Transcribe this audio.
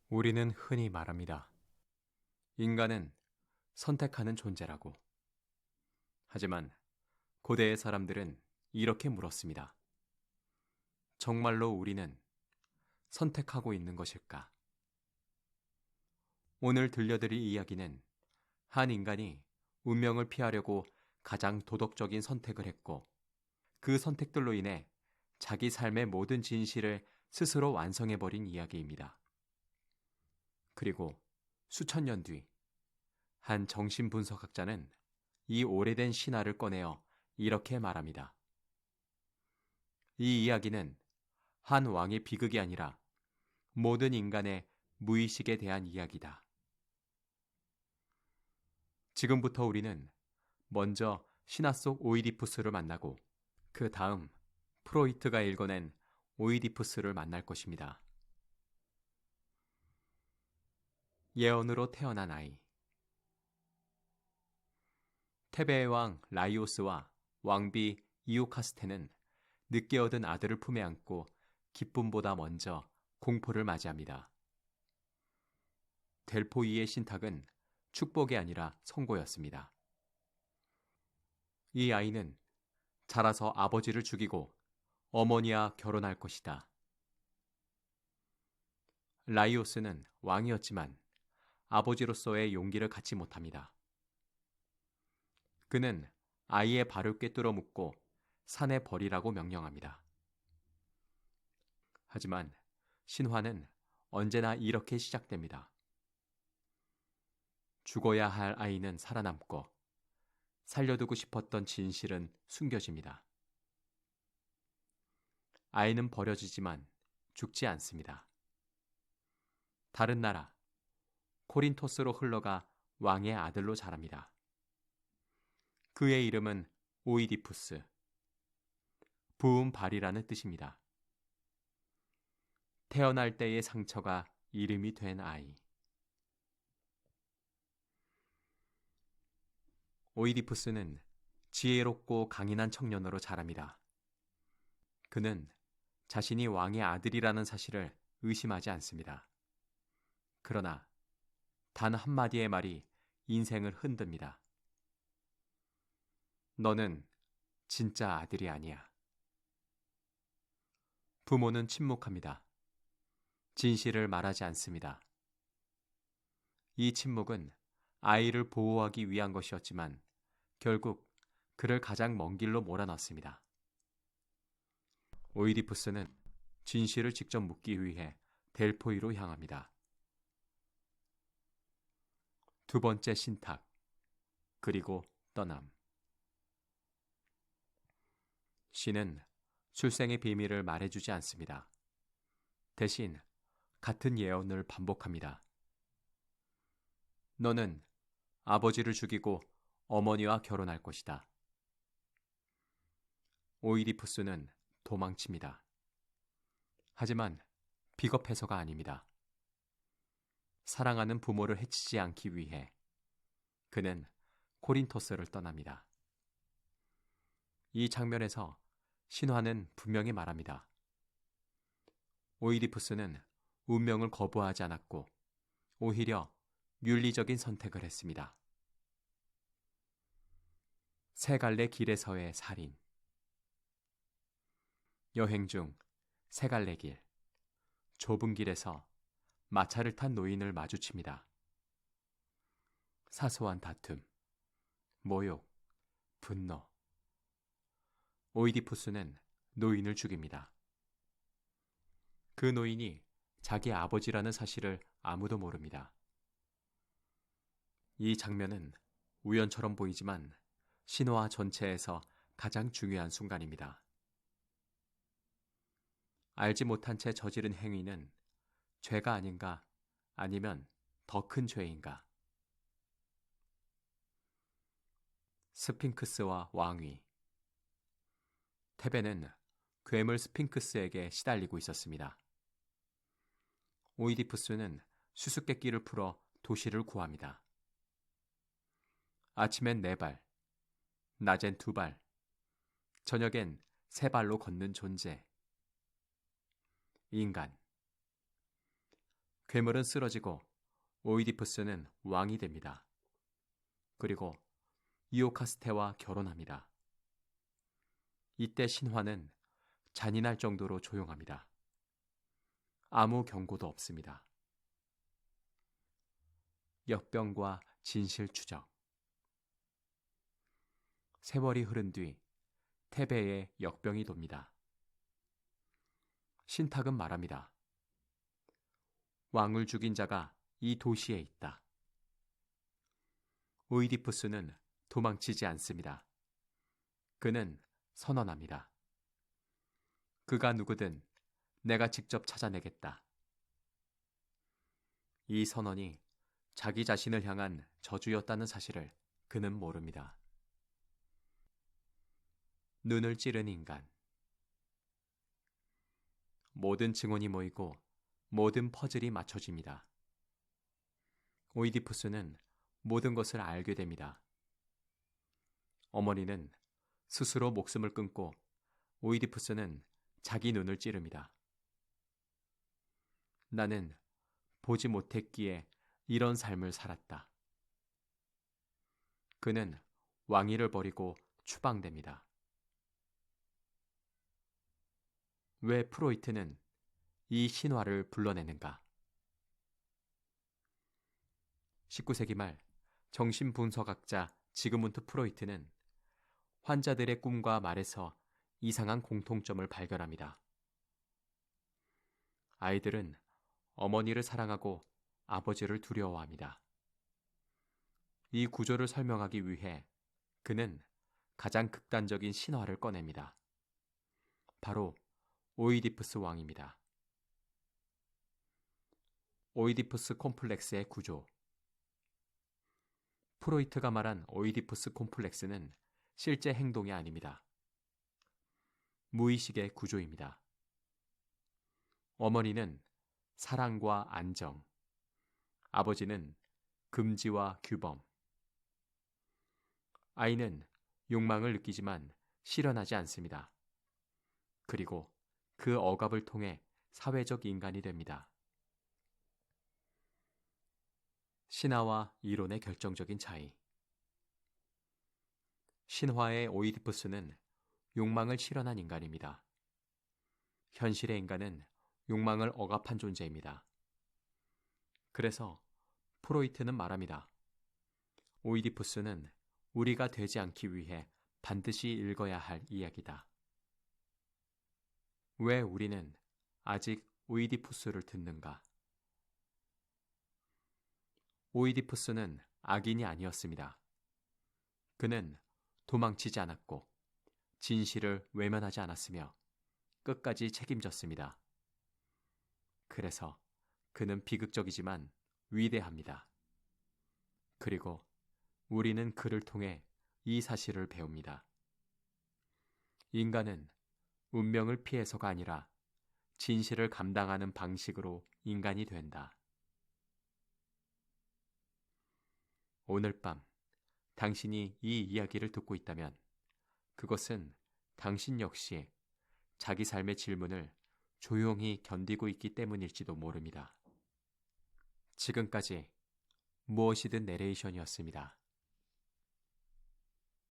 우리는 흔히 말합니다. 인간은 선택하는 존재라고. 하지만 고대의 사람들은 이렇게 물었습니다. 정말로 우리는 선택하고 있는 것일까? 오늘 들려드릴 이야기는 한 인간이 운명을 피하려고 가장 도덕적인 선택을 했고 그 선택들로 인해 자기 삶의 모든 진실을 스스로 완성해버린 이야기입니다. 그리고 수천 년 뒤, 한 정신분석학자는 이 오래된 신화를 꺼내어 이렇게 말합니다. 이 이야기는 한 왕의 비극이 아니라 모든 인간의 무의식에 대한 이야기다. 지금부터 우리는 먼저 신화 속 오이디푸스를 만나고 그 다음 프로이트가 읽어낸 오이디푸스를 만날 것입니다. 예언으로 태어난 아이. 테베의 왕 라이오스와 왕비 이오카스테는 늦게 얻은 아들을 품에 안고 기쁨보다 먼저 공포를 맞이합니다. 델포이의 신탁은 축복이 아니라 선고였습니다. 이 아이는 자라서 아버지를 죽이고 어머니와 결혼할 것이다. 라이오스는 왕이었지만 아버지로서의 용기를 갖지 못합니다. 그는 아이의 발을 꿰뚫어 묶고 산에 버리라고 명령합니다. 하지만 신화는 언제나 이렇게 시작됩니다. 죽어야 할 아이는 살아남고 살려두고 싶었던 진실은 숨겨집니다. 아이는 버려지지만 죽지 않습니다. 다른 나라, 코린토스로 흘러가 왕의 아들로 자랍니다. 그의 이름은 오이디푸스, 부은 발이라는 뜻입니다. 태어날 때의 상처가 이름이 된 아이. 오이디푸스는 지혜롭고 강인한 청년으로 자랍니다. 그는 자신이 왕의 아들이라는 사실을 의심하지 않습니다. 그러나 단 한마디의 말이 인생을 흔듭니다. 너는 진짜 아들이 아니야. 부모는 침묵합니다. 진실을 말하지 않습니다. 이 침묵은 아이를 보호하기 위한 것이었지만 결국 그를 가장 먼 길로 몰아넣습니다. 오이디푸스는 진실을 직접 묻기 위해 델포이로 향합니다. 두 번째 신탁, 그리고 떠남. 신은 출생의 비밀을 말해주지 않습니다. 대신 같은 예언을 반복합니다. 너는 아버지를 죽이고 어머니와 결혼할 것이다. 오이디푸스는 도망칩니다. 하지만 비겁해서가 아닙니다. 사랑하는 부모를 해치지 않기 위해 그는 코린토스를 떠납니다. 이 장면에서 신화는 분명히 말합니다. 오이디푸스는 운명을 거부하지 않았고 오히려 윤리적인 선택을 했습니다. 세 갈래 길에서의 살인. 여행 중 세 갈래 길, 좁은 길에서 마차를 탄 노인을 마주칩니다. 사소한 다툼, 모욕, 분노. 오이디푸스는 노인을 죽입니다. 그 노인이 자기 아버지라는 사실을 아무도 모릅니다. 이 장면은 우연처럼 보이지만 신화 전체에서 가장 중요한 순간입니다. 알지 못한 채 저지른 행위는 죄가 아닌가 아니면 더 큰 죄인가? 스핑크스와 왕위. 테베는 괴물 스핑크스에게 시달리고 있었습니다. 오이디푸스는 수수께끼를 풀어 도시를 구합니다. 아침엔 4발, 낮엔 2발, 저녁엔 3발로 걷는 존재. 인간. 괴물은 쓰러지고 오이디푸스는 왕이 됩니다. 그리고 이오카스테와 결혼합니다. 이때 신화는 잔인할 정도로 조용합니다. 아무 경고도 없습니다. 역병과 진실 추적. 세월이 흐른 뒤 테베에 역병이 돕니다. 신탁은 말합니다. 왕을 죽인 자가 이 도시에 있다. 오이디푸스는 도망치지 않습니다. 그는 선언합니다. 그가 누구든 내가 직접 찾아내겠다. 이 선언이 자기 자신을 향한 저주였다는 사실을 그는 모릅니다. 눈을 찌른 인간. 모든 증언이 모이고 모든 퍼즐이 맞춰집니다. 오이디푸스는 모든 것을 알게 됩니다. 어머니는 스스로 목숨을 끊고 오이디푸스는 자기 눈을 찌릅니다. 나는 보지 못했기에 이런 삶을 살았다. 그는 왕위를 버리고 추방됩니다. 왜 프로이트는 이 신화를 불러내는가? 19세기 말 정신분석학자 지그문트 프로이트는 환자들의 꿈과 말에서 이상한 공통점을 발견합니다. 아이들은 어머니를 사랑하고 아버지를 두려워합니다. 이 구조를 설명하기 위해 그는 가장 극단적인 신화를 꺼냅니다. 바로 오이디푸스 왕입니다. 오이디푸스 콤플렉스의 구조. 프로이트가 말한 오이디푸스 콤플렉스는 실제 행동이 아닙니다. 무의식의 구조입니다. 어머니는 사랑과 안정, 아버지는 금지와 규범, 아이는 욕망을 느끼지만 실현하지 않습니다. 그리고 그 억압을 통해 사회적 인간이 됩니다. 신화와 이론의 결정적인 차이. 신화의 오이디푸스는 욕망을 실현한 인간입니다. 현실의 인간은 욕망을 억압한 존재입니다. 그래서 프로이트는 말합니다. 오이디푸스는 우리가 되지 않기 위해 반드시 읽어야 할 이야기다. 왜 우리는 아직 오이디푸스를 듣는가? 오이디푸스는 악인이 아니었습니다. 그는 도망치지 않았고 진실을 외면하지 않았으며 끝까지 책임졌습니다. 그래서 그는 비극적이지만 위대합니다. 그리고 우리는 그를 통해 이 사실을 배웁니다. 인간은 운명을 피해서가 아니라 진실을 감당하는 방식으로 인간이 된다. 오늘 밤 당신이 이 이야기를 듣고 있다면 그것은 당신 역시 자기 삶의 질문을 조용히 견디고 있기 때문일지도 모릅니다. 지금까지 무엇이든 내레이션이었습니다.